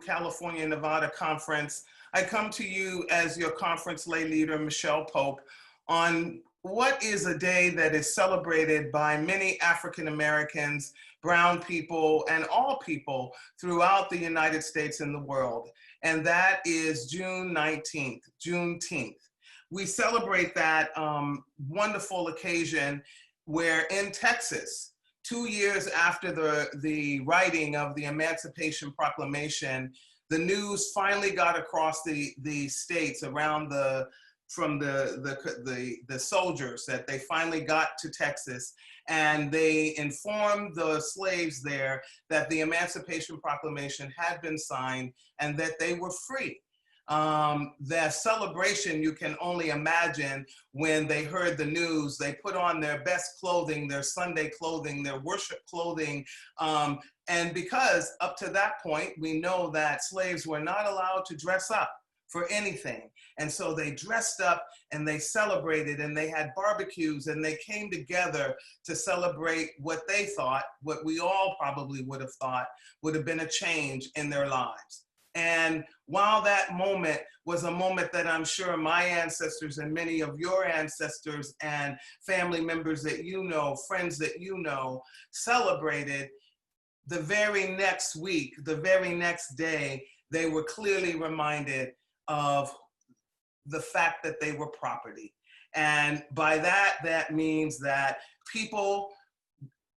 California, Nevada conference. I come to you as your conference lay leader, Micheal Pope, on what is a day that is celebrated by many African Americans, brown people, and all people throughout the United States and the world. And that is June 19th, Juneteenth. We celebrate that wonderful occasion where in Texas, 2 years after the writing of the Emancipation Proclamation, the news finally got across the states around from the soldiers that they finally got to Texas, and they informed the slaves there that the Emancipation Proclamation had been signed and that they were free. Their celebration, you can only imagine when they heard the news. They put on their best clothing, their Sunday clothing, their worship clothing. And because up to that point, we know that slaves were not allowed to dress up for anything. And so they dressed up and they celebrated and they had barbecues and they came together to celebrate what they thought, what we all probably would have thought would have been a change in their lives. And while that moment was a moment that I'm sure my ancestors and many of your ancestors and family members that you know, friends that you know, celebrated, the very next week, the very next day, they were clearly reminded of the fact that they were property. And by that, that means that people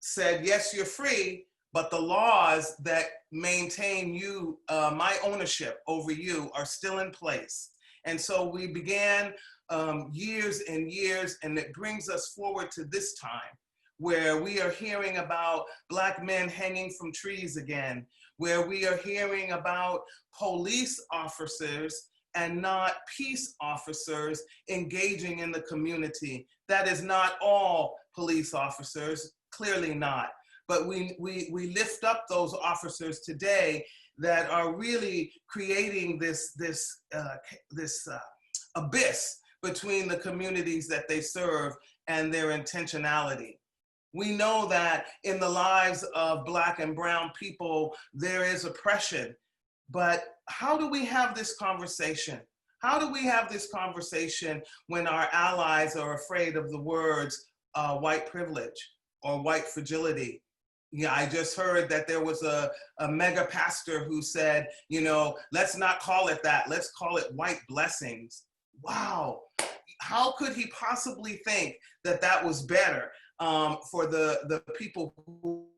said, yes, you're free, but the laws that maintain you, my ownership over you, are still in place. And so we began years and years, and it brings us forward to this time where we are hearing about Black men hanging from trees again, where we are hearing about police officers and not peace officers engaging in the community. That is not all police officers, clearly not. But we lift up those officers today that are really creating this abyss between the communities that they serve and their intentionality. We know that in the lives of Black and brown people, there is oppression. But how do we have this conversation? How do we have this conversation when our allies are afraid of the words white privilege or white fragility? Yeah, I just heard that there was a mega pastor who said, you know, let's not call it that, let's call it white blessings. Wow, how could he possibly think that that was better for the people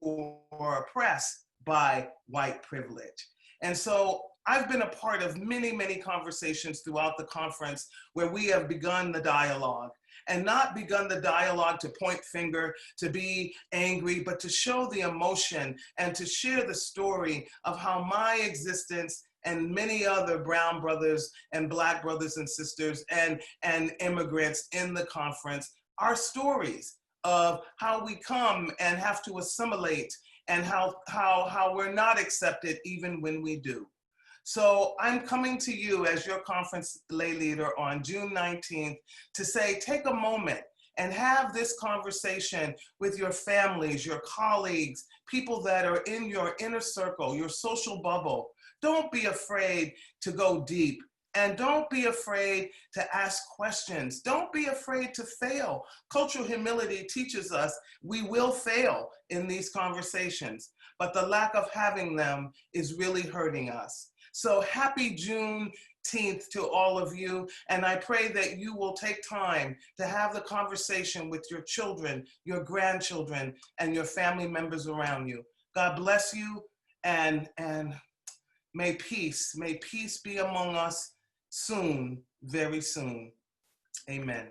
who are oppressed by white privilege? And so I've been a part of many, many conversations throughout the conference where we have begun the dialogue, and not begun the dialogue to point finger, to be angry, but to show the emotion and to share the story of how my existence and many other brown brothers and Black brothers and sisters and immigrants in the conference, our stories of how we come and have to assimilate and how we're not accepted even when we do. So I'm coming to you as your conference lay leader on June 19th to say, take a moment and have this conversation with your families, your colleagues, people that are in your inner circle, your social bubble. Don't be afraid to go deep, and don't be afraid to ask questions. Don't be afraid to fail. Cultural humility teaches us we will fail in these conversations, but the lack of having them is really hurting us. So happy Juneteenth to all of you. And I pray that you will take time to have the conversation with your children, your grandchildren, and your family members around you. God bless you, and may peace be among us soon, very soon. Amen.